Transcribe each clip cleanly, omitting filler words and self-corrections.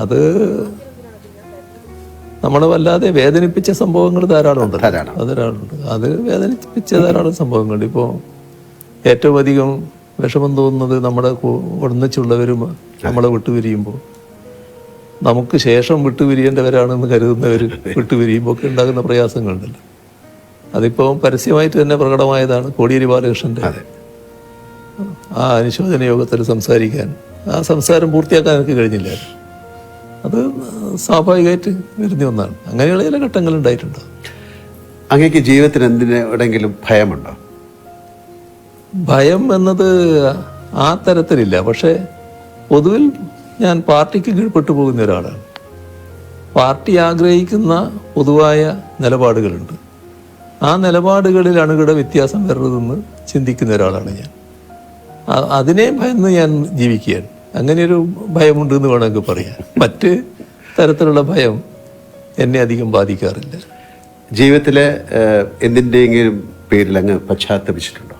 അത് നമ്മളെ വല്ലാതെ വേദനിപ്പിച്ച സംഭവങ്ങൾ ധാരാളമുണ്ട്. അത് വേദനിപ്പിച്ച ധാരാളം സംഭവങ്ങളുണ്ട്. ഇപ്പോൾ ഏറ്റവും അധികം വിഷമം തോന്നുന്നത് നമ്മുടെ ഒന്നിച്ചുള്ളവരും നമ്മളെ വിട്ടുപിരിയുമ്പോൾ, നമുക്ക് ശേഷം വിട്ടുപിരിയേണ്ടവരാണെന്ന് കരുതുന്നവർ വിട്ടുപിരിയുമ്പോൾ ഒക്കെ ഉണ്ടാകുന്ന പ്രയാസങ്ങളുണ്ടല്ലോ. അതിപ്പോൾ പരസ്യമായിട്ട് തന്നെ പ്രകടമായതാണ്. കോടിയേരി ബാലകൃഷ്ണൻ്റെ ആ അനുശോചന യോഗത്തിൽ സംസാരിക്കാൻ, ആ സംസാരം പൂർത്തിയാക്കാൻ എനിക്ക് കഴിഞ്ഞില്ല. അത് സ്വാഭാവികമായിട്ട് വരുന്ന ഒന്നാണ്. അങ്ങനെയുള്ള ചില ഘട്ടങ്ങൾ ഉണ്ടായിട്ടുണ്ട്. അങ്ങേക്ക് ജീവിതത്തിൽ എന്തിനെങ്കിലും ഭയമുണ്ടോ? ഭയം എന്നത് ആ തരത്തിലില്ല. പക്ഷേ പൊതുവിൽ ഞാൻ പാർട്ടിക്ക് കീഴ്പ്പെട്ടു പോകുന്ന ഒരാളാണ്. പാർട്ടി ആഗ്രഹിക്കുന്ന പൊതുവായ നിലപാടുകളുണ്ട്. ആ നിലപാടുകളിൽ അണുകിട വ്യത്യാസം വരരുതെന്ന് ചിന്തിക്കുന്ന ഒരാളാണ് ഞാൻ. അതിനെ ഭയന്ന് ഞാൻ ജീവിക്കുകയാണ്. അങ്ങനെയൊരു ഭയമുണ്ട് എന്ന് വേണമെങ്കിൽ പറയാം. മറ്റ് തരത്തിലുള്ള ഭയം എന്നെ അധികം ബാധിക്കാറില്ല. ജീവിതത്തിലെ എന്തിൻ്റെയെങ്കിലും പേരിൽ അങ്ങ് പശ്ചാത്തപിച്ചിട്ടുണ്ടോ?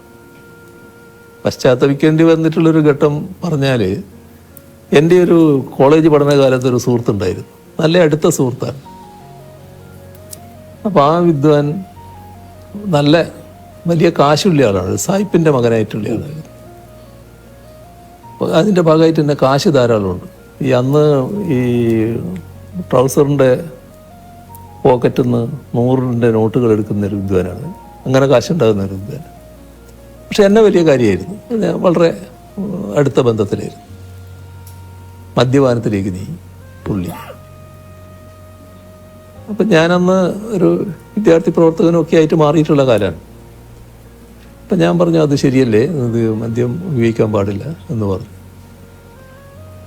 പശ്ചാത്തപിക്കേണ്ടി വന്നിട്ടുള്ളൊരു ഘട്ടം പറഞ്ഞാൽ, എൻ്റെ ഒരു കോളേജ് പഠനകാലത്ത് ഒരു സുഹൃത്തുണ്ടായിരുന്നു. നല്ല അടുത്ത സുഹൃത്താണ്. അപ്പോൾ ആ വിദ്വാൻ നല്ല വലിയ കാശുള്ള ആളാണ്. സായിപ്പിൻ്റെ മകനായിട്ടുള്ള ആളാണ്. അപ്പോൾ അതിൻ്റെ ഭാഗമായിട്ട് തന്നെ കാശ് ധാരാളമുണ്ട്. അന്ന് ഈ ട്രൗസറിൻ്റെ പോക്കറ്റിൽ നിന്ന് 100 നോട്ടുകൾ എടുക്കുന്ന ഒരു വിദ്വാനാണ്. അങ്ങനെ കാശുണ്ടാകുന്ന ഒരു വിദ്വാൻ. പക്ഷെ എന്നെ വലിയ കാര്യമായിരുന്നു. വളരെ അടുത്ത ബന്ധത്തിലായിരുന്നു. മദ്യപാനത്തിലേക്ക് നീ പുള്ളി. അപ്പം ഞാനന്ന് ഒരു വിദ്യാർത്ഥി പ്രവർത്തകനൊക്കെ ആയിട്ട് മാറിയിട്ടുള്ള കാലമാണ്. അപ്പം ഞാൻ പറഞ്ഞു, അത് ശരിയല്ലേ, ഇത് മദ്യം ഉപയോഗിക്കാൻ പാടില്ല എന്ന് പറഞ്ഞു.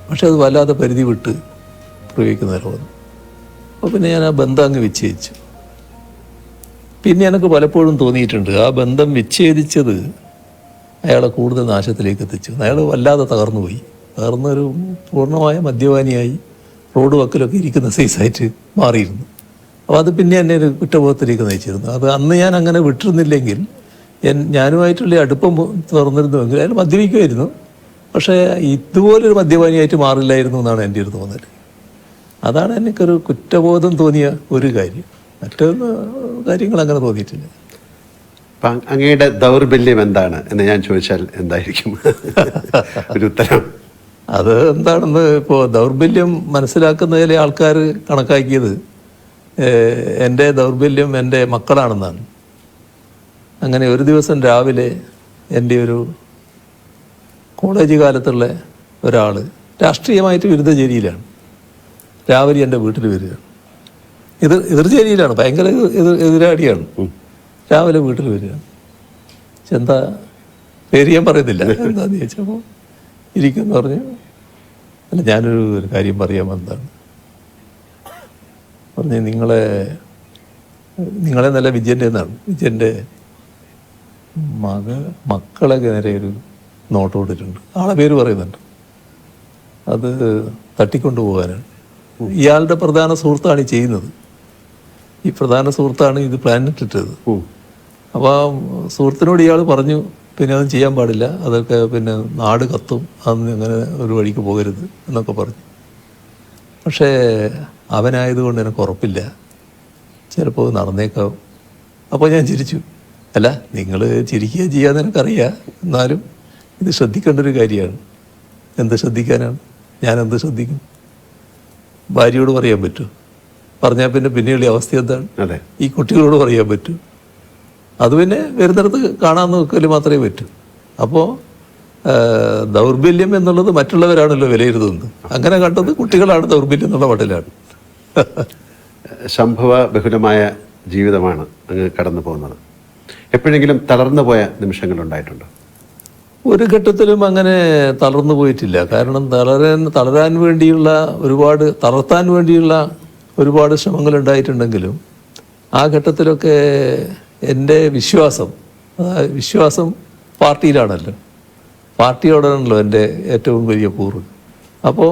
പക്ഷെ അത് വല്ലാതെ പരിധി വിട്ട് പ്രയോഗിക്കുന്നവരെ വന്നു. അപ്പോൾ പിന്നെ ഞാൻ ആ ബന്ധം അങ്ങ് വിച്ഛേദിച്ചു. പിന്നെ എനിക്ക് പലപ്പോഴും തോന്നിയിട്ടുണ്ട്, ആ ബന്ധം വിച്ഛേദിച്ചത് അയാളെ കൂടുതൽ നാശത്തിലേക്ക് എത്തിച്ചു. അയാൾ വല്ലാതെ തകർന്നുപോയി. തകർന്നൊരു പൂർണ്ണമായ മദ്യപാനിയായി റോഡ് വക്കിലൊക്കെ ഇരിക്കുന്ന സൈസായിട്ട് മാറിയിരുന്നു. അപ്പോൾ അത് പിന്നെ എന്നെ ഒരു കുറ്റബോധത്തിലേക്ക് നയിച്ചിരുന്നു. അത് അന്ന് ഞാൻ അങ്ങനെ വിട്ടിരുന്നില്ലെങ്കിൽ ഞാനുമായിട്ടുള്ള അടുപ്പം തുറന്നിരുന്നുവെങ്കിൽ അയാൾ മദ്യപിക്കുമായിരുന്നു. പക്ഷേ ഇതുപോലൊരു മദ്യപാനിയായിട്ട് മാറില്ലായിരുന്നു എന്നാണ് എൻ്റെ ഒരു തോന്നൽ. അതാണ് എനിക്കൊരു കുറ്റബോധം തോന്നിയ ഒരു കാര്യം. മറ്റൊന്ന് കാര്യങ്ങൾ അങ്ങനെ തോന്നിയിട്ടില്ല. അപ്പം അങ്ങയുടെ ദൗർബല്യം എന്താണ് എന്ന് ഞാൻ ചോദിച്ചാൽ എന്തായിരിക്കും ഒരു ഉത്തരം? അത് എന്താണെന്ന് ഇപ്പോൾ ദൗർബല്യം മനസ്സിലാക്കുന്ന ചില ആൾക്കാർ കണക്കാക്കിയത് എൻ്റെ ദൗർബല്യം എൻ്റെ മക്കളാണെന്നാണ്. അങ്ങനെ ഒരു ദിവസം രാവിലെ എൻ്റെ ഒരു കോളേജ് കാലത്തുള്ള ഒരാൾ രാഷ്ട്രീയമായിട്ട് വിരുദ്ധചേരിയിലാണ്. രാവിലെ എൻ്റെ വീട്ടിൽ വരികയാണ്. എതിർചേരിയിലാണ്, ഭയങ്കര എതിരാടിയാണ്. രാവിലെ വീട്ടിൽ വരികയാണ്. എന്താ പേര് ഞാൻ പറയുന്നില്ല, എന്താന്ന് ചോദിച്ചപ്പോൾ ഇരിക്കുമെന്ന് പറഞ്ഞു. അല്ല, ഞാനൊരു കാര്യം പറയാൻ വന്നതാണ്. പറഞ്ഞ് നിങ്ങളെ നല്ല വിജയൻ്റെ എന്നാണ്. വിജയൻ്റെ മക്കളെ നേരെ ഒരു നോട്ട് കൊടുത്തിട്ടുണ്ട്. ആളെ പേര് പറയുന്നുണ്ട്. അത് തട്ടിക്കൊണ്ടു പോകാനാണ്. ഇയാളുടെ പ്രധാന സുഹൃത്താണ് ഈ ചെയ്യുന്നത്. ഈ പ്രധാന സുഹൃത്താണ് ഇത് പ്ലാൻ ഇട്ടിട്ടത്. അപ്പോൾ ആ സുഹൃത്തിനോട് ഇയാൾ പറഞ്ഞു, പിന്നെ അതും ചെയ്യാൻ പാടില്ല, അതൊക്കെ പിന്നെ നാട് കത്തും, അന്ന് അങ്ങനെ ഒരു വഴിക്ക് പോകരുത് എന്നൊക്കെ പറഞ്ഞു. പക്ഷേ അവനായതുകൊണ്ട് എനിക്ക് ഉറപ്പില്ല, ചിലപ്പോൾ നടന്നേക്കാം. അപ്പോൾ ഞാൻ ചിരിച്ചു. അല്ല, നിങ്ങൾ ചിരിക്കുക ചെയ്യാന്ന് എനിക്കറിയാം, എന്നാലും ഇത് ശ്രദ്ധിക്കേണ്ട ഒരു കാര്യമാണ്. എന്ത് ശ്രദ്ധിക്കാനാണ്? ഞാൻ എന്ത് ശ്രദ്ധിക്കും? ഭാര്യയോട് പറയാൻ പറ്റുമോ? പറഞ്ഞാൽ പിന്നെ പിന്നെയുള്ള അവസ്ഥ എന്താണ്? ഈ കുട്ടികളോട് പറയാൻ പറ്റൂ? അത് പിന്നെ വരുന്നിടത്ത് കാണാൻ നോക്കൽ മാത്രമേ പറ്റൂ. അപ്പോൾ ദൗർബല്യം എന്നുള്ളത് മറ്റുള്ളവരാണല്ലോ വിലയിരുത്തുന്നത്. അങ്ങനെ കണ്ടത് കുട്ടികളാണ് ദൗർബല്യം എന്നുള്ള മട്ടിലാണ്. സംഭവ ബഹുലമായ ജീവിതമാണ് അങ്ങ് കടന്നു പോകുന്നത്. എപ്പോഴെങ്കിലും തളർന്നു പോയ നിമിഷങ്ങളുണ്ടായിട്ടുണ്ടോ? ഒരു ഘട്ടത്തിലും അങ്ങനെ തളർന്നു പോയിട്ടില്ല. കാരണം തളരാൻ വേണ്ടിയുള്ള തളർത്താൻ വേണ്ടിയുള്ള ഒരുപാട് ശ്രമങ്ങൾ ഉണ്ടായിട്ടുണ്ടെങ്കിലും ആ ഘട്ടത്തിലൊക്കെ എൻ്റെ വിശ്വാസം പാർട്ടിയിലാണല്ലോ. പാർട്ടിയോടാണല്ലോ എൻ്റെ ഏറ്റവും വലിയ കൂറ്. അപ്പോൾ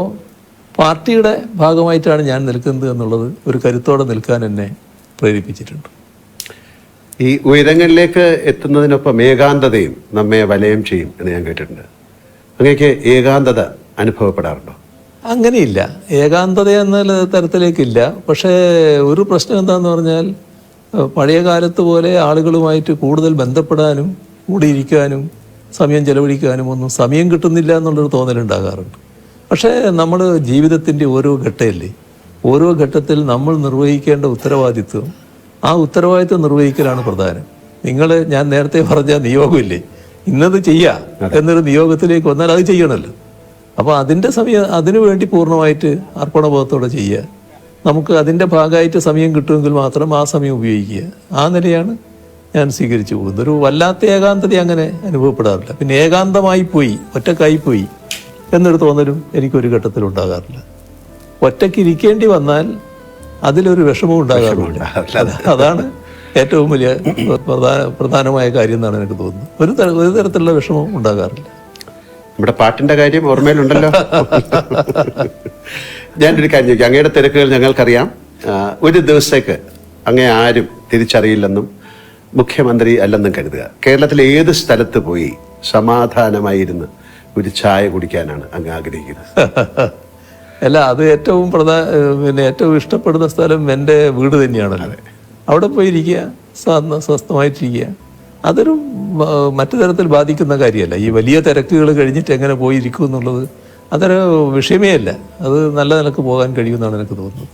പാർട്ടിയുടെ ഭാഗമായിട്ടാണ് ഞാൻ നിൽക്കുന്നത് എന്നുള്ളത് ഒരു കരുത്തോടെ നിൽക്കാൻ എന്നെ പ്രേരിപ്പിച്ചിട്ടുണ്ട്. ഈ ഉയരങ്ങളിലേക്ക് എത്തുന്നതിനൊപ്പം ഏകാന്തതയും നമ്മെ വലയം ചെയ്യും എന്ന് ഞാൻ കേട്ടിട്ടുണ്ട്. അങ്ങേക്ക് ഏകാന്തത അനുഭവപ്പെടാറുണ്ടോ? അങ്ങനെയില്ല, ഏകാന്തത എന്ന തരത്തിലേക്കില്ല. പക്ഷേ ഒരു പ്രശ്നം എന്താന്ന് പറഞ്ഞാൽ പഴയ കാലത്ത് പോലെ ആളുകളുമായിട്ട് കൂടുതൽ ബന്ധപ്പെടാനും കൂടിയിരിക്കാനും സമയം ചെലവഴിക്കാനും ഒന്നും സമയം കിട്ടുന്നില്ല എന്നുള്ളൊരു തോന്നലുണ്ടാകാറുണ്ട്. പക്ഷേ നമ്മൾ ജീവിതത്തിൻ്റെ ഓരോ ഘട്ടമല്ലേ, ഓരോ ഘട്ടത്തിൽ നമ്മൾ നിർവഹിക്കേണ്ട ഉത്തരവാദിത്വം, ആ ഉത്തരവാദിത്വം നിർവഹിക്കലാണ് പ്രധാനം. ഞാൻ നേരത്തെ പറഞ്ഞ നിയോഗമില്ലേ, ഇന്നത് ചെയ്യുക എന്നൊരു നിയോഗത്തിലേക്ക് വന്നാൽ അത് ചെയ്യണമല്ലോ. അപ്പോൾ അതിൻ്റെ സമയം അതിനു വേണ്ടി പൂർണ്ണമായിട്ട് അർപ്പണബോധത്തോടെ ചെയ്യുക. നമുക്ക് അതിൻ്റെ ഭാഗമായിട്ട് സമയം കിട്ടുമെങ്കിൽ മാത്രം ആ സമയം ഉപയോഗിക്കുക. ആ നിലയാണ് ഞാൻ സ്വീകരിച്ചു പോകുന്നത്. ഒരു വല്ലാത്ത ഏകാന്തത അങ്ങനെ അനുഭവപ്പെടാറില്ല. പിന്നെ ഏകാന്തമായി പോയി, ഒറ്റക്കായി പോയി എന്നൊരു തോന്നലും എനിക്കൊരു ഘട്ടത്തിൽ ഉണ്ടാകാറില്ല. ഒറ്റയ്ക്ക് ഇരിക്കേണ്ടി വന്നാൽ അതിലൊരു വിഷമവും ഉണ്ടാകാറില്ല. അതാണ് ഏറ്റവും വലിയ പ്രധാനമായ കാര്യം എന്നാണ് എനിക്ക് തോന്നുന്നത്. ഒരു തരത്തിലുള്ള വിഷമവും ഉണ്ടാകാറില്ല. നമ്മുടെ പാട്ടിന്റെ കാര്യം ഓർമ്മയിലുണ്ടല്ലോ. ഞാനൊരു കാര്യം ചോദിക്കാം. അങ്ങയുടെ തിരക്കുകൾ ഞങ്ങൾക്കറിയാം. ഒരു ദിവസത്തേക്ക് അങ്ങേ ആരും തിരിച്ചറിയില്ലെന്നും മുഖ്യമന്ത്രി അല്ലെന്നും കരുതുക. കേരളത്തിലെ ഏത് സ്ഥലത്ത് പോയി സമാധാനമായിരുന്ന് ഒരു ചായ കുടിക്കാനാണ് അങ്ങ് ആഗ്രഹിക്കുന്നത്? അല്ല, അത് ഏറ്റവും ഏറ്റവും ഇഷ്ടപ്പെടുന്ന സ്ഥലം എൻ്റെ വീട് തന്നെയാണല്ലോ. അവിടെ പോയിരിക്കുക, സ്വസ്ഥമായിട്ടിരിക്കുക. അതൊരു മറ്റു തരത്തിൽ ബാധിക്കുന്ന കാര്യമല്ല. ഈ വലിയ തിരക്കുകൾ കഴിഞ്ഞിട്ട് എങ്ങനെ പോയിരിക്കും എന്നുള്ളത് അതൊരു വിഷയമേ അല്ല. അത് നല്ല നിലക്ക് പോകാൻ കഴിയുമെന്നാണ് എനിക്ക് തോന്നുന്നത്.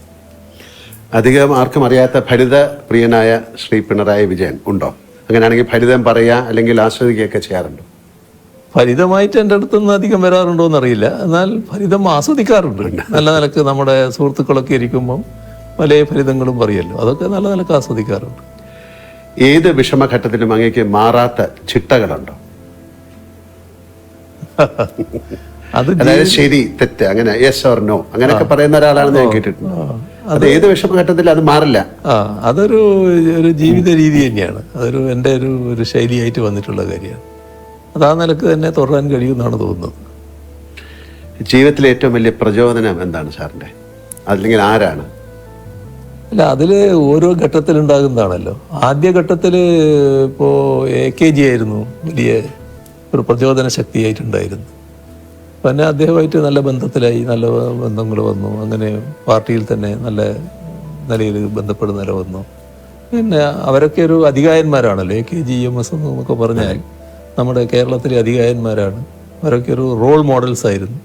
അധികം ആർക്കും അറിയാത്ത ഭരിത പ്രിയനായ ശ്രീ പിണറായി വിജയൻ ഉണ്ടോ? അങ്ങനെയാണെങ്കിൽ ഭരിതം പറയുക അല്ലെങ്കിൽ ആസ്വദിക്കുകയൊക്കെ ചെയ്യാറുണ്ടോ? ഫലിതമായിട്ട് എൻ്റെ അടുത്തൊന്നും അധികം വരാറുണ്ടോ എന്നറിയില്ല. എന്നാൽ ഫലിതം ആസ്വദിക്കാറുണ്ട്. നല്ല നിലക്ക് നമ്മുടെ സുഹൃത്തുക്കളൊക്കെ ഇരിക്കുമ്പം പല ഫലിതങ്ങളും പറയുമല്ലോ, അതൊക്കെ നല്ല നിലക്ക് ആസ്വദിക്കാറുണ്ട്. ഏത് വിഷമഘട്ടത്തിലും അങ്ങേക്ക് മാറാത്ത ചിട്ടകളുണ്ടോ? അതായത് ശരി തെറ്റ് അങ്ങനെ യെസ് ഓർ നോ അങ്ങനെയൊക്കെ പറയുന്ന ഒരാളാണെന്ന് ഞാൻ കേട്ടിട്ടുണ്ട്. അത് ഏത് വിഷമഘട്ടത്തിലും അത് മാറില്ല. അതൊരു ജീവിത രീതി തന്നെയാണ്. അതൊരു എൻ്റെ ഒരു ശൈലിയായിട്ട് വന്നിട്ടുള്ള കാര്യമാണ്. അത് ആ നിലക്ക് തന്നെ തുടരാൻ കഴിയുമെന്നാണ് തോന്നുന്നത്. ജീവിതത്തിലെ ഏറ്റവും വലിയ പ്രചോദനം എന്താണ് സാറിൻ്റെ? അല്ലെങ്കിൽ ആരാണ്? അല്ല, അതിൽ ഓരോ ഘട്ടത്തിലുണ്ടാകുന്നതാണല്ലോ. ആദ്യ ഘട്ടത്തിൽ ഇപ്പോൾ AKG ആയിരുന്നു വലിയ ഒരു പ്രചോദന ശക്തിയായിട്ടുണ്ടായിരുന്നു. പിന്നെ അദ്ദേഹമായിട്ട് നല്ല ബന്ധത്തിലായി, നല്ല ബന്ധങ്ങൾ വന്നു. അങ്ങനെ പാർട്ടിയിൽ തന്നെ നല്ല നിലയിൽ ബന്ധപ്പെടുന്ന നില വന്നു. പിന്നെ അവരൊക്കെ ഒരു അധികായന്മാരാണല്ലോ. AKG EMS എന്നൊക്കെ പറഞ്ഞാൽ നമ്മുടെ കേരളത്തിലെ അധികായന്മാരാണ്. അവരൊക്കെ ഒരു റോൾ മോഡൽസ് ആയിരുന്നു.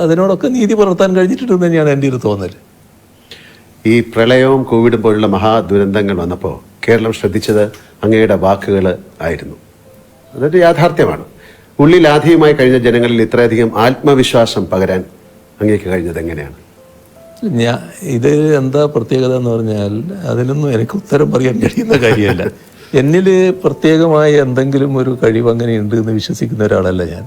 അതിനോടൊക്കെ നീതി പുലർത്താൻ കഴിഞ്ഞിട്ടുണ്ടെന്ന് തന്നെയാണ് എൻ്റെ ഒരു തോന്നൽ. ഈ പ്രളയവും കോവിഡും പോലുള്ള മഹാദുരന്തങ്ങൾ വന്നപ്പോൾ കേരളം ശ്രദ്ധിച്ചത് അങ്ങയുടെ വാക്കുകൾ ആയിരുന്നു. അതൊരു യാഥാർത്ഥ്യമാണ്. ഉള്ളിൽ ആധികമായി കഴിഞ്ഞ ജനങ്ങളിൽ ഇത്രയധികം ആത്മവിശ്വാസം പകരാൻ അങ്ങേക്ക് കഴിഞ്ഞത് എങ്ങനെയാണ്? ഇത് എന്താ പ്രത്യേകത എന്ന് പറഞ്ഞാൽ അതിനൊന്നും എനിക്ക് ഉത്തരം പറയാൻ കഴിയുന്ന കാര്യമല്ല. എന്നിൽ പ്രത്യേകമായ എന്തെങ്കിലും ഒരു കഴിവ് അങ്ങനെ ഉണ്ട് എന്ന് വിശ്വസിക്കുന്ന ഒരാളല്ല ഞാൻ.